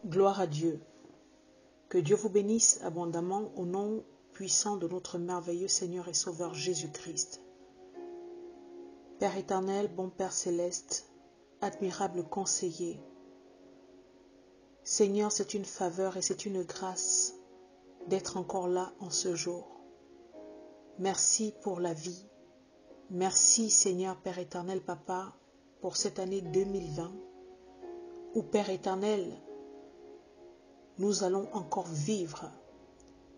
Gloire à Dieu. Que Dieu vous bénisse abondamment au nom puissant de notre merveilleux Seigneur et Sauveur Jésus-Christ. Père éternel, bon Père céleste, admirable conseiller, Seigneur, c'est une faveur et c'est une grâce d'être encore là en ce jour. Merci pour la vie. Merci Seigneur Père éternel, Papa, pour cette année 2020, où Père éternel, nous allons encore vivre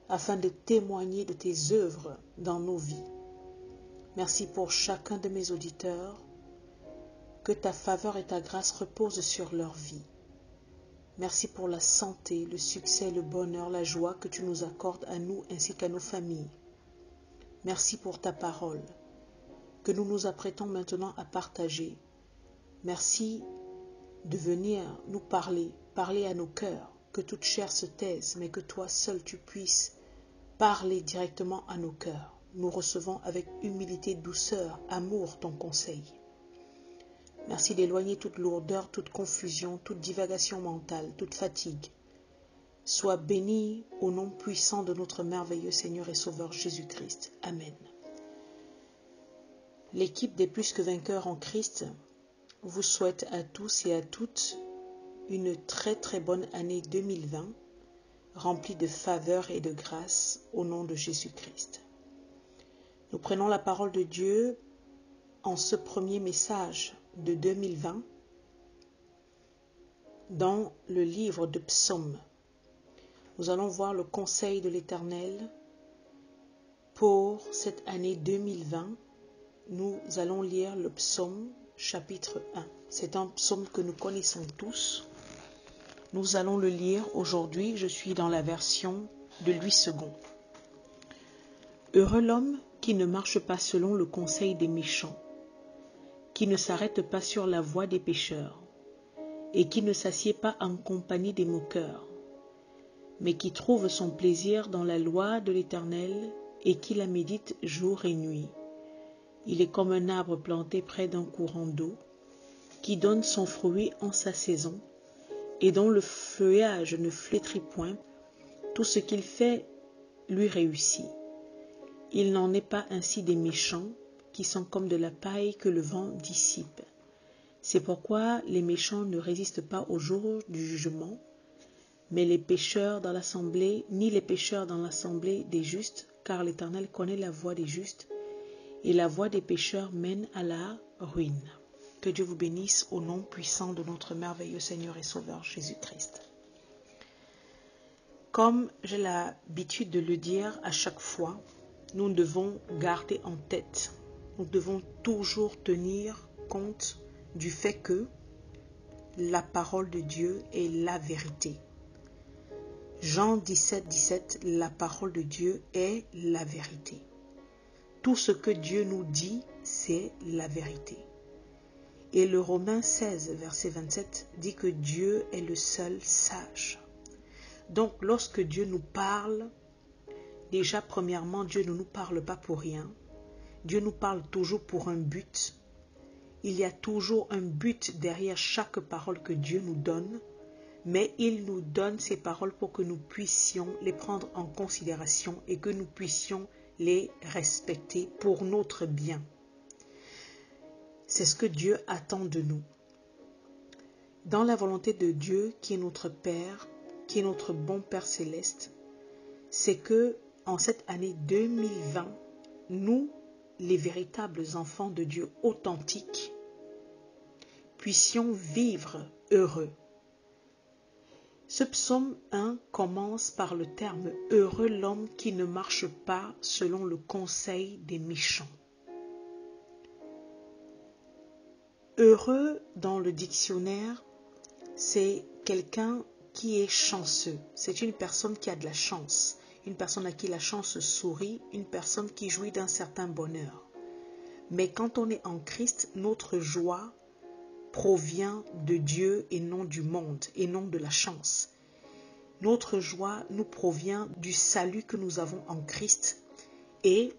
afin de témoigner de tes œuvres dans nos vies. Merci pour chacun de mes auditeurs, que ta faveur et ta grâce reposent sur leur vie. Merci pour la santé, le succès, le bonheur, la joie que tu nous accordes à nous ainsi qu'à nos familles. Merci pour ta parole, que nous nous apprêtons maintenant à partager. Merci de venir nous parler à nos cœurs, que toute chair se taise, mais que toi seul tu puisses parler directement à nos cœurs. Nous recevons avec humilité, douceur, amour ton conseil. Merci d'éloigner toute lourdeur, toute confusion, toute divagation mentale, toute fatigue. Sois béni au nom puissant de notre merveilleux Seigneur et Sauveur Jésus-Christ. Amen. L'équipe des Plus que Vainqueurs en Christ vous souhaite à tous et à toutes une très bonne année 2020, remplie de faveur et de grâce au nom de Jésus-Christ. Nous prenons la parole de Dieu en ce premier message de 2020 dans le livre de Psaumes. Nous allons voir le conseil de l'Éternel pour cette année 2020. Nous allons lire le psaume chapitre 1. C'est un psaume que nous connaissons tous. Nous allons le lire aujourd'hui. Je suis dans la version de Louis II. Heureux l'homme qui ne marche pas selon le conseil des méchants, qui ne s'arrête pas sur la voie des pécheurs, et qui ne s'assied pas en compagnie des moqueurs, mais qui trouve son plaisir dans la loi de l'Éternel et qui la médite jour et nuit. Il est comme un arbre planté près d'un courant d'eau, qui donne son fruit en sa saison, et dont le feuillage ne flétrit point. Tout ce qu'il fait lui réussit. Il n'en est pas ainsi des méchants, qui sont comme de la paille que le vent dissipe. C'est pourquoi les méchants ne résistent pas au jour du jugement, mais ni les pécheurs dans l'assemblée des justes, car l'Éternel connaît la voie des justes, et la voie des pécheurs mène à la ruine. Que Dieu vous bénisse au nom puissant de notre merveilleux Seigneur et Sauveur Jésus-Christ. Comme j'ai l'habitude de le dire à chaque fois, nous devons garder en tête, nous devons toujours tenir compte du fait que la parole de Dieu est la vérité. Jean 17, la parole de Dieu est la vérité. Tout ce que Dieu nous dit, c'est la vérité. Et le Romains 16, verset 27 dit que Dieu est le seul sage. Donc lorsque Dieu nous parle, déjà premièrement, Dieu ne nous parle pas pour rien. Dieu nous parle toujours pour un but. Il y a toujours un but derrière chaque parole que Dieu nous donne, mais il nous donne ces paroles pour que nous puissions les prendre en considération et que nous puissions les respecter pour notre bien. C'est ce que Dieu attend de nous. Dans la volonté de Dieu, qui est notre Père, qui est notre bon Père céleste, c'est que en cette année 2020, nous, les véritables enfants de Dieu authentiques, puissions vivre heureux. Ce psaume 1 commence par le terme « Heureux l'homme qui ne marche pas selon le conseil des méchants ». Heureux dans le dictionnaire, c'est quelqu'un qui est chanceux. C'est une personne qui a de la chance, une personne à qui la chance sourit, une personne qui jouit d'un certain bonheur. Mais quand on est en Christ, notre joie provient de Dieu et non du monde, et non de la chance. Notre joie nous provient du salut que nous avons en Christ et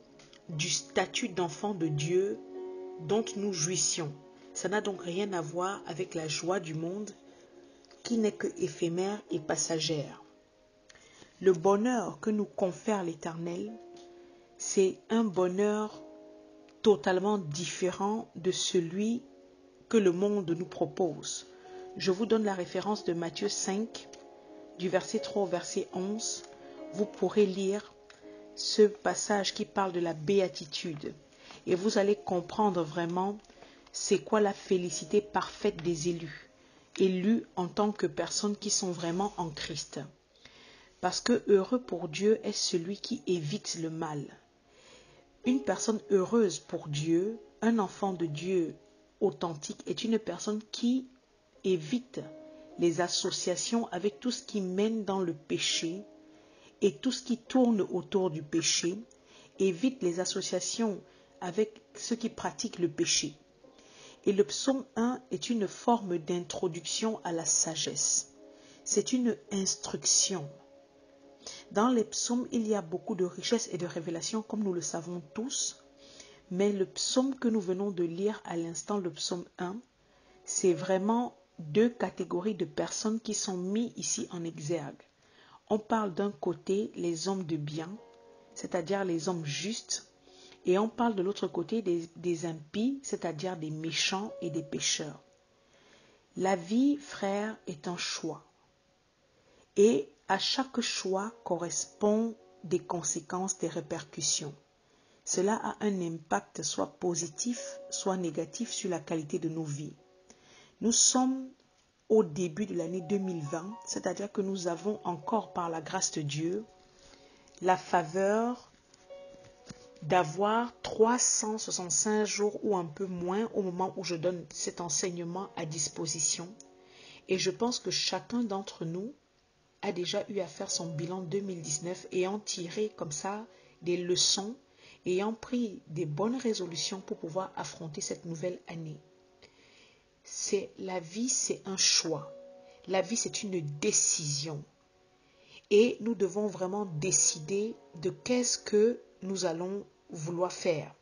du statut d'enfant de Dieu dont nous jouissions. Ça n'a donc rien à voir avec la joie du monde, qui n'est que éphémère et passagère. Le bonheur que nous confère l'Éternel, c'est un bonheur totalement différent de celui que le monde nous propose. Je vous donne la référence de Matthieu 5, du verset 3 au verset 11. Vous pourrez lire ce passage qui parle de la béatitude. Et vous allez comprendre vraiment c'est quoi la félicité parfaite des élus. Élus en tant que personnes qui sont vraiment en Christ. Parce que heureux pour Dieu est celui qui évite le mal. Une personne heureuse pour Dieu, un enfant de Dieu authentique, est une personne qui évite les associations avec tout ce qui mène dans le péché et tout ce qui tourne autour du péché, évite les associations avec ceux qui pratiquent le péché. Et le psaume 1 est une forme d'introduction à la sagesse. C'est une instruction. Dans les psaumes, il y a beaucoup de richesses et de révélations, comme nous le savons tous. Mais le psaume que nous venons de lire à l'instant, le psaume 1, c'est vraiment deux catégories de personnes qui sont mises ici en exergue. On parle d'un côté les hommes de bien, c'est-à-dire les hommes justes, et on parle de l'autre côté des impies, c'est-à-dire des méchants et des pécheurs. La vie, frère, est un choix. Et à chaque choix correspond des conséquences, des répercussions. Cela a un impact soit positif, soit négatif sur la qualité de nos vies. Nous sommes au début de l'année 2020, c'est-à-dire que nous avons encore, par la grâce de Dieu, la faveur d'avoir 365 jours ou un peu moins au moment où je donne cet enseignement à disposition. Et je pense que chacun d'entre nous a déjà eu à faire son bilan 2019 ayant tiré comme ça des leçons, ayant pris des bonnes résolutions pour pouvoir affronter cette nouvelle année. La vie, c'est un choix. La vie, c'est une décision. Et nous devons vraiment décider de qu'est-ce que nous allons vouloir faire.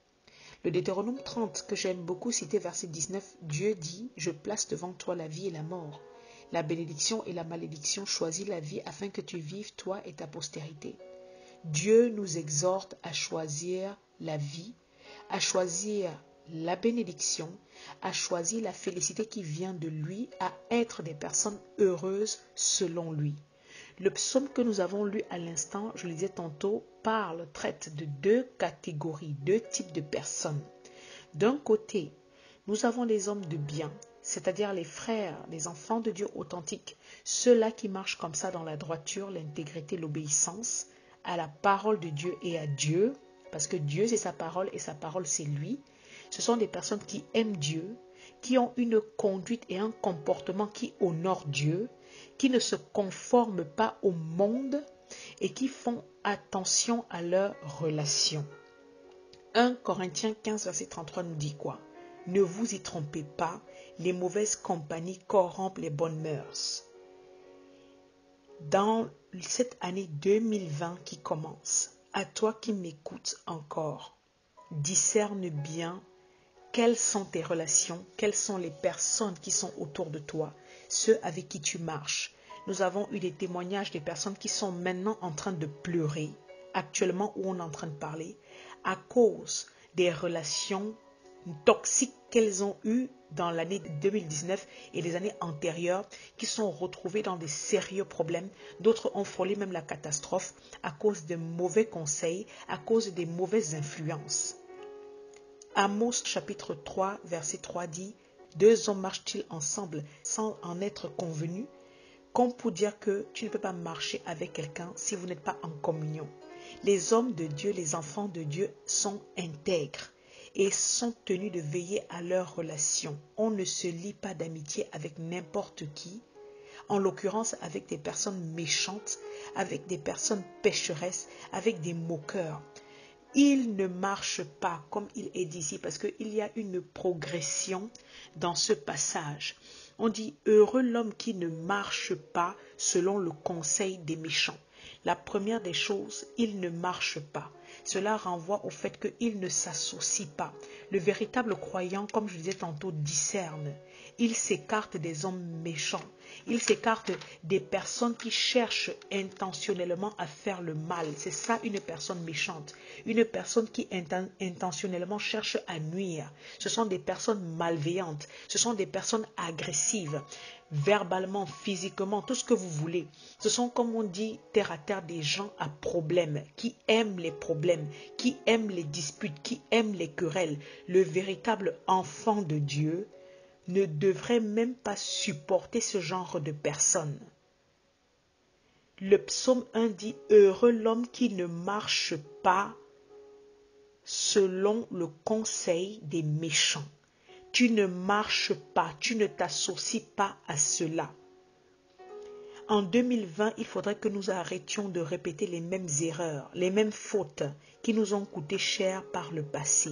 Le Deutéronome 30, que j'aime beaucoup citer, verset 19, Dieu dit, « Je place devant toi la vie et la mort, la bénédiction et la malédiction, choisis la vie afin que tu vives, toi et ta postérité. » Dieu nous exhorte à choisir la vie, à choisir la bénédiction, à choisir la félicité qui vient de lui, à être des personnes heureuses selon lui. Le psaume que nous avons lu à l'instant, je le disais tantôt, traite de deux catégories, deux types de personnes. D'un côté, nous avons les hommes de bien, c'est-à-dire les frères, les enfants de Dieu authentiques, ceux-là qui marchent comme ça dans la droiture, l'intégrité, l'obéissance à la parole de Dieu et à Dieu, parce que Dieu c'est sa parole et sa parole c'est lui. Ce sont des personnes qui aiment Dieu, qui ont une conduite et un comportement qui honore Dieu, qui ne se conforment pas au monde et qui font attention à leurs relations. 1 Corinthiens 15, verset 33 nous dit quoi? Ne vous y trompez pas, les mauvaises compagnies corrompent les bonnes mœurs. Dans cette année 2020 qui commence, à toi qui m'écoutes encore, discerne bien quelles sont tes relations, quelles sont les personnes qui sont autour de toi, ceux avec qui tu marches. Nous avons eu des témoignages des personnes qui sont maintenant en train de pleurer, actuellement où on est en train de parler, à cause des relations toxiques qu'elles ont eues dans l'année 2019 et les années antérieures, qui sont retrouvées dans des sérieux problèmes. D'autres ont frôlé même la catastrophe à cause de mauvais conseils, à cause des mauvaises influences. Amos chapitre 3 verset 3 dit « Deux hommes marchent-ils ensemble sans en être convenus ?» Comme pour dire que tu ne peux pas marcher avec quelqu'un si vous n'êtes pas en communion. Les hommes de Dieu, les enfants de Dieu sont intègres et sont tenus de veiller à leurs relations. On ne se lie pas d'amitié avec n'importe qui, en l'occurrence avec des personnes méchantes, avec des personnes pécheresses, avec des moqueurs. Il ne marche pas comme il est dit ici parce qu'il y a une progression dans ce passage. On dit « Heureux l'homme qui ne marche pas selon le conseil des méchants ». La première des choses, il ne marche pas. Cela renvoie au fait qu'il ne s'associe pas. Le véritable croyant, comme je disais tantôt, discerne. Il s'écarte des hommes méchants. Il s'écarte des personnes qui cherchent intentionnellement à faire le mal. C'est ça une personne méchante. Une personne qui intentionnellement cherche à nuire. Ce sont des personnes malveillantes. Ce sont des personnes agressives. Verbalement, physiquement, tout ce que vous voulez. Ce sont, comme on dit, terre à terre, des gens à problème, qui aiment les problèmes, qui aiment les disputes, qui aiment les querelles. Le véritable enfant de Dieu ne devrait même pas supporter ce genre de personnes. Le psaume 1 dit « Heureux l'homme qui ne marche pas selon le conseil des méchants. » Tu ne marches pas, tu ne t'associes pas à cela. En 2020, il faudrait que nous arrêtions de répéter les mêmes erreurs, les mêmes fautes qui nous ont coûté cher par le passé.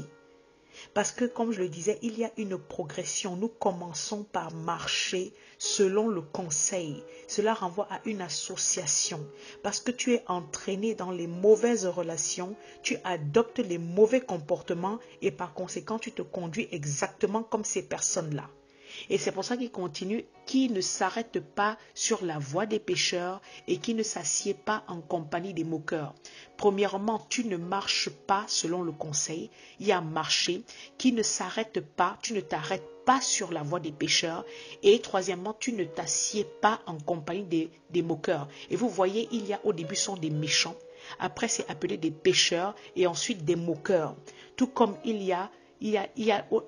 Parce que, comme je le disais, il y a une progression. Nous commençons par marcher selon le conseil. Cela renvoie à une association. Parce que tu es entraîné dans les mauvaises relations, tu adoptes les mauvais comportements et par conséquent, tu te conduis exactement comme ces personnes-là. Et c'est pour ça qu'il continue, qui ne s'arrête pas sur la voie des pécheurs et qui ne s'assied pas en compagnie des moqueurs. Premièrement, tu ne marches pas selon le conseil. Il y a marcher, qui ne s'arrête pas, tu ne t'arrêtes pas sur la voie des pécheurs. Et troisièmement, tu ne t'assieds pas en compagnie des moqueurs. Et vous voyez, il y a au début sont des méchants, après c'est appelé des pécheurs et ensuite des moqueurs. Tout comme il y a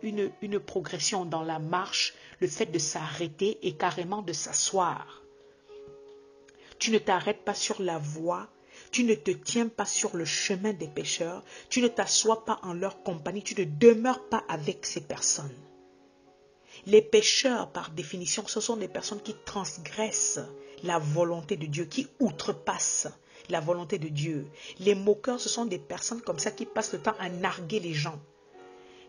une progression dans la marche, le fait de s'arrêter et carrément de s'asseoir. Tu ne t'arrêtes pas sur la voie, tu ne te tiens pas sur le chemin des pécheurs, tu ne t'assois pas en leur compagnie, tu ne demeures pas avec ces personnes. Les pécheurs, par définition, ce sont des personnes qui transgressent la volonté de Dieu, qui outrepassent la volonté de Dieu. Les moqueurs, ce sont des personnes comme ça qui passent le temps à narguer les gens,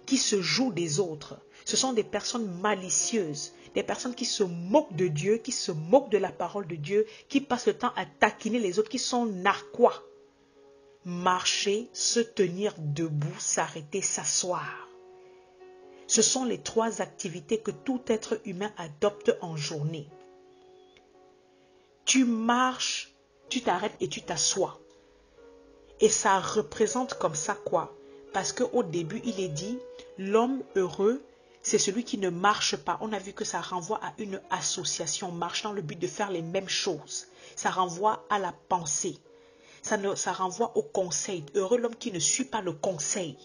qui se jouent des autres. Ce sont des personnes malicieuses, des personnes qui se moquent de Dieu, qui se moquent de la parole de Dieu, qui passent le temps à taquiner les autres, qui sont narquois. Marcher, se tenir debout, s'arrêter, s'asseoir. Ce sont les trois activités que tout être humain adopte en journée. Tu marches, tu t'arrêtes et tu t'assois. Et ça représente comme ça quoi? Parce qu'au début, il est dit, l'homme heureux, c'est celui qui ne marche pas. On a vu que ça renvoie à une association, marche dans le but de faire les mêmes choses. Ça renvoie à la pensée. Ça renvoie au conseil. Heureux l'homme qui ne suit pas le conseil.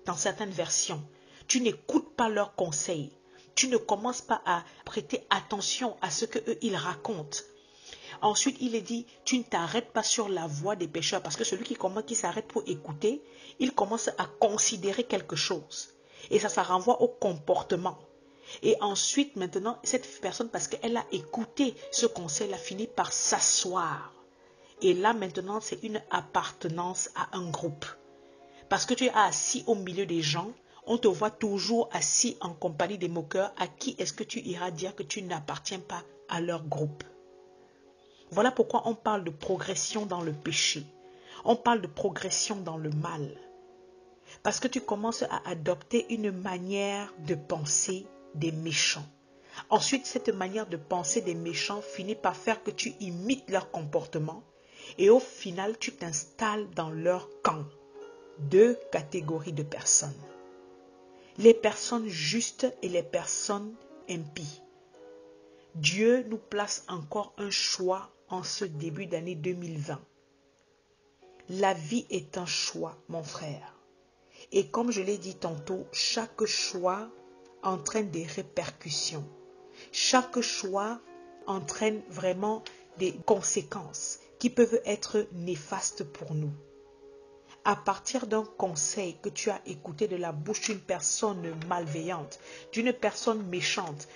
Dans certaines versions, tu n'écoutes pas leurs conseils. Tu ne commences pas à prêter attention à ce qu'eux, ils racontent. Ensuite, il est dit, tu ne t'arrêtes pas sur la voie des pécheurs, parce que celui qui s'arrête pour écouter, il commence à considérer quelque chose. Et ça renvoie au comportement. Et ensuite, maintenant, cette personne, parce qu'elle a écouté ce conseil, a fini par s'asseoir. Et là, maintenant, c'est une appartenance à un groupe. Parce que tu es assis au milieu des gens, on te voit toujours assis en compagnie des moqueurs. À qui est-ce que tu iras dire que tu n'appartiens pas à leur groupe? Voilà pourquoi on parle de progression dans le péché. On parle de progression dans le mal. Parce que tu commences à adopter une manière de penser des méchants. Ensuite, cette manière de penser des méchants finit par faire que tu imites leur comportement. Et au final, tu t'installes dans leur camp. Deux catégories de personnes. Les personnes justes et les personnes impies. Dieu nous place encore un choix en ce début d'année 2020. La vie est un choix, mon frère. Et comme je l'ai dit tantôt, chaque choix entraîne des répercussions. Chaque choix entraîne vraiment des conséquences qui peuvent être néfastes pour nous. À partir d'un conseil que tu as écouté de la bouche d'une personne malveillante, d'une personne méchante,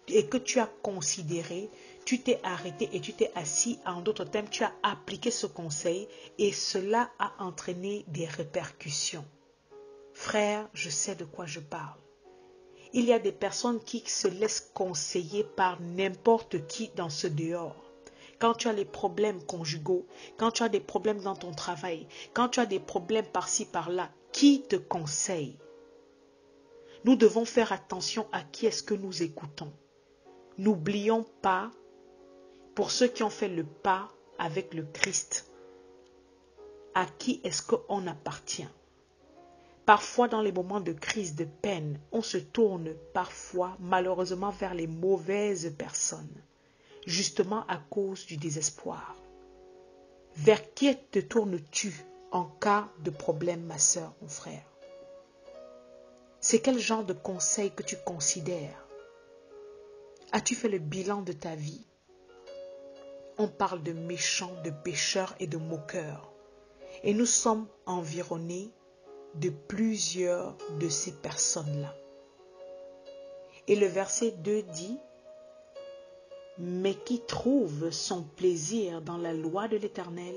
et que tu as considéré, tu t'es arrêté et tu t'es assis, en d'autres termes, tu as appliqué ce conseil et cela a entraîné des répercussions. Frère, je sais de quoi je parle. Il y a des personnes qui se laissent conseiller par n'importe qui dans ce dehors. Quand tu as les problèmes conjugaux, quand tu as des problèmes dans ton travail, quand tu as des problèmes par-ci, par-là, qui te conseille? Nous devons faire attention à qui est-ce que nous écoutons. N'oublions pas, pour ceux qui ont fait le pas avec le Christ, à qui est-ce qu'on appartient? Parfois, dans les moments de crise, de peine, on se tourne parfois, malheureusement, vers les mauvaises personnes, justement à cause du désespoir. Vers qui te tournes-tu en cas de problème, ma soeur, mon frère? C'est quel genre de conseil que tu considères? As-tu fait le bilan de ta vie? On parle de méchants, de pécheurs et de moqueurs. Et nous sommes environnés de plusieurs de ces personnes-là. Et le verset 2 dit, « Mais qui trouve son plaisir dans la loi de l'Éternel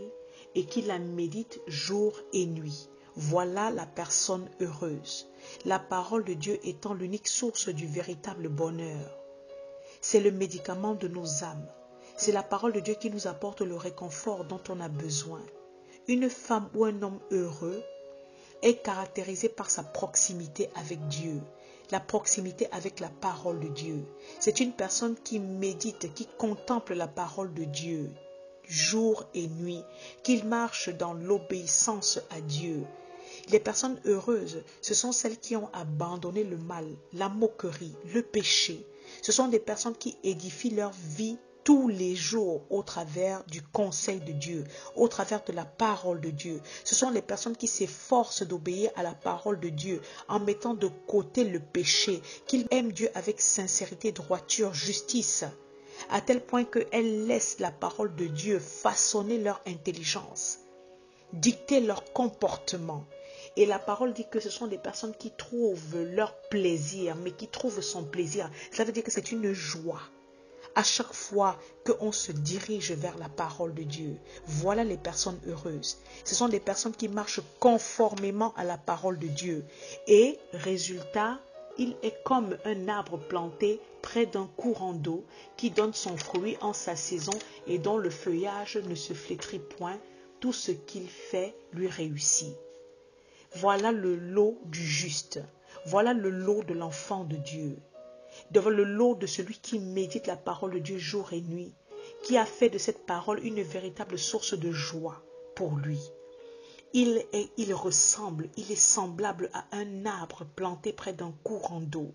et qui la médite jour et nuit. Voilà la personne heureuse. » La parole de Dieu étant l'unique source du véritable bonheur. C'est le médicament de nos âmes. C'est la parole de Dieu qui nous apporte le réconfort dont on a besoin. Une femme ou un homme heureux est caractérisé par sa proximité avec Dieu, la proximité avec la parole de Dieu. C'est une personne qui médite, qui contemple la parole de Dieu jour et nuit, qu'il marche dans l'obéissance à Dieu. Les personnes heureuses, ce sont celles qui ont abandonné le mal, la moquerie, le péché. Ce sont des personnes qui édifient leur vie tous les jours au travers du conseil de Dieu, au travers de la parole de Dieu. Ce sont les personnes qui s'efforcent d'obéir à la parole de Dieu en mettant de côté le péché, qu'ils aiment Dieu avec sincérité, droiture, justice, à tel point qu'elles laissent la parole de Dieu façonner leur intelligence, dicter leur comportement. Et la parole dit que ce sont des personnes qui trouvent leur plaisir, mais qui trouvent son plaisir. Ça veut dire que c'est une joie. À chaque fois qu'on se dirige vers la parole de Dieu, voilà les personnes heureuses. Ce sont des personnes qui marchent conformément à la parole de Dieu. Et résultat, il est comme un arbre planté près d'un courant d'eau qui donne son fruit en sa saison et dont le feuillage ne se flétrit point. Tout ce qu'il fait lui réussit. Voilà le lot du juste. Voilà le lot de l'enfant de Dieu. Devant le lot de celui qui médite la parole de Dieu jour et nuit, qui a fait de cette parole une véritable source de joie pour lui. Il est semblable à un arbre planté près d'un courant d'eau.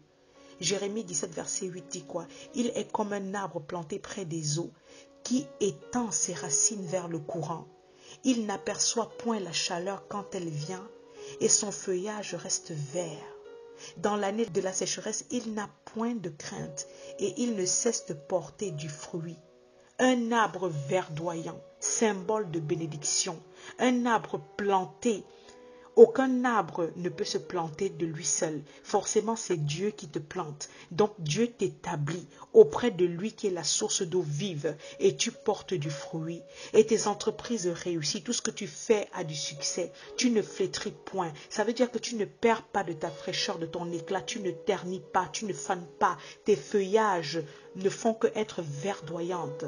Jérémie 17, verset 8 dit quoi? Il est comme un arbre planté près des eaux, qui étend ses racines vers le courant. Il n'aperçoit point la chaleur quand elle vient, et son feuillage reste vert. Dans l'année de la sécheresse, il n'a point de crainte et il ne cesse de porter du fruit. Un arbre verdoyant, symbole de bénédiction. Un arbre planté. Aucun arbre ne peut se planter de lui seul. Forcément, c'est Dieu qui te plante. Donc, Dieu t'établit auprès de lui qui est la source d'eau vive et tu portes du fruit. Et tes entreprises réussissent. Tout ce que tu fais a du succès. Tu ne flétris point. Ça veut dire que tu ne perds pas de ta fraîcheur, de ton éclat. Tu ne ternis pas, tu ne fanes pas. Tes feuillages ne font que être verdoyantes.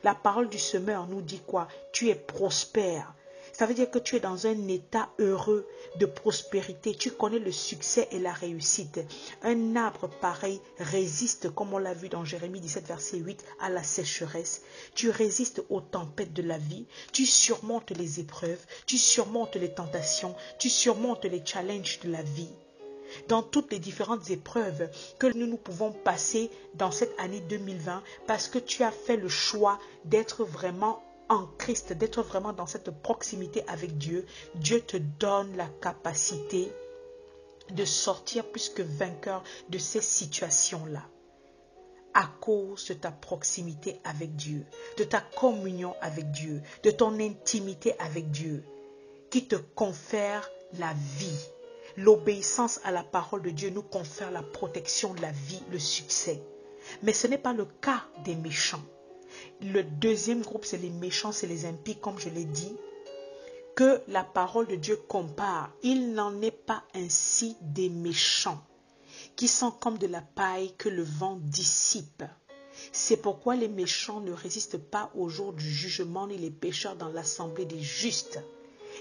La parole du semeur nous dit quoi? Tu es prospère. Ça veut dire que tu es dans un état heureux de prospérité. Tu connais le succès et la réussite. Un arbre pareil résiste, comme on l'a vu dans Jérémie 17, verset 8, à la sécheresse. Tu résistes aux tempêtes de la vie. Tu surmontes les épreuves. Tu surmontes les tentations. Tu surmontes les challenges de la vie. Dans toutes les différentes épreuves que nous pouvons passer dans cette année 2020, parce que tu as fait le choix d'être vraiment en Christ, d'être vraiment dans cette proximité avec Dieu, Dieu te donne la capacité de sortir plus que vainqueur de ces situations-là. À cause de ta proximité avec Dieu, de ta communion avec Dieu, de ton intimité avec Dieu, qui te confère la vie. L'obéissance à la parole de Dieu nous confère la protection, la vie, le succès. Mais ce n'est pas le cas des méchants. Le deuxième groupe, c'est les méchants, c'est les impies, comme je l'ai dit, que la parole de Dieu compare. Il n'en est pas ainsi des méchants, qui sont comme de la paille que le vent dissipe. C'est pourquoi les méchants ne résistent pas au jour du jugement, ni les pécheurs dans l'assemblée des justes.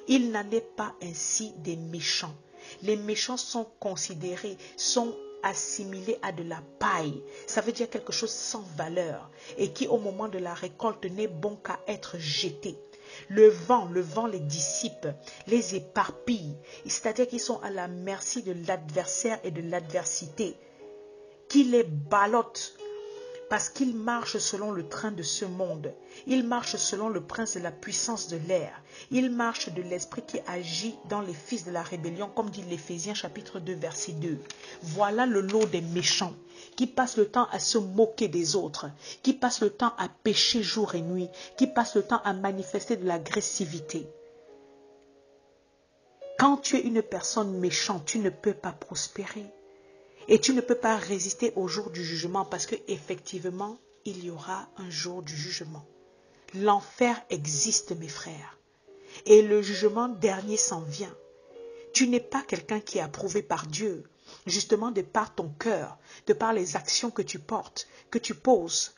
Il n'en est pas ainsi des méchants. Les méchants sont considérés, sont assimilé à de la paille. Ça veut dire quelque chose sans valeur et qui au moment de la récolte n'est bon qu'à être jeté. Le vent les dissipe, les éparpille. C'est-à-dire qu'ils sont à la merci de l'adversaire et de l'adversité, qui les ballotte. Parce qu'il marche selon le train de ce monde. Il marche selon le prince de la puissance de l'air. Il marche de l'esprit qui agit dans les fils de la rébellion, comme dit l'Éphésiens chapitre 2, verset 2. Voilà le lot des méchants, qui passent le temps à se moquer des autres, qui passent le temps à pécher jour et nuit, qui passent le temps à manifester de l'agressivité. Quand tu es une personne méchante, tu ne peux pas prospérer. Et tu ne peux pas résister au jour du jugement parce qu'effectivement, il y aura un jour du jugement. L'enfer existe, mes frères. Et le jugement dernier s'en vient. Tu n'es pas quelqu'un qui est approuvé par Dieu, justement de par ton cœur, de par les actions que tu portes, que tu poses.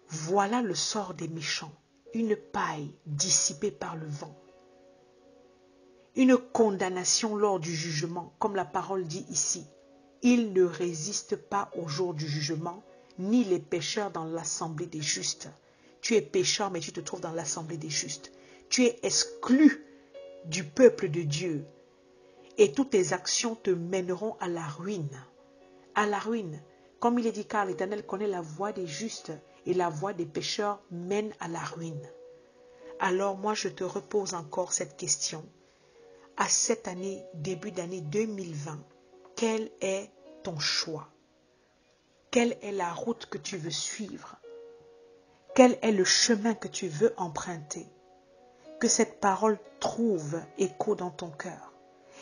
Voilà le sort des méchants, une paille dissipée par le vent. Une condamnation lors du jugement, comme la parole dit ici. Ils ne résistent pas au jour du jugement, ni les pécheurs dans l'assemblée des justes. Tu es pécheur, mais tu te trouves dans l'assemblée des justes. Tu es exclu du peuple de Dieu. Et toutes tes actions te mèneront à la ruine. À la ruine. Comme il est dit, car l'Éternel connaît la voie des justes, et la voie des pécheurs mène à la ruine. Alors moi, je te repose encore cette question. À cette année, début d'année 2020, quel est ton choix? Quelle est la route que tu veux suivre? Quel est le chemin que tu veux emprunter? Que cette parole trouve écho dans ton cœur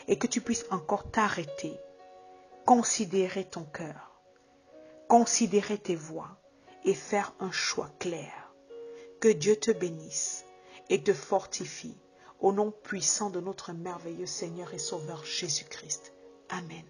et que tu puisses encore t'arrêter, considérer ton cœur, considérer tes voies et faire un choix clair. Que Dieu te bénisse et te fortifie. Au nom puissant de notre merveilleux Seigneur et Sauveur Jésus-Christ. Amen.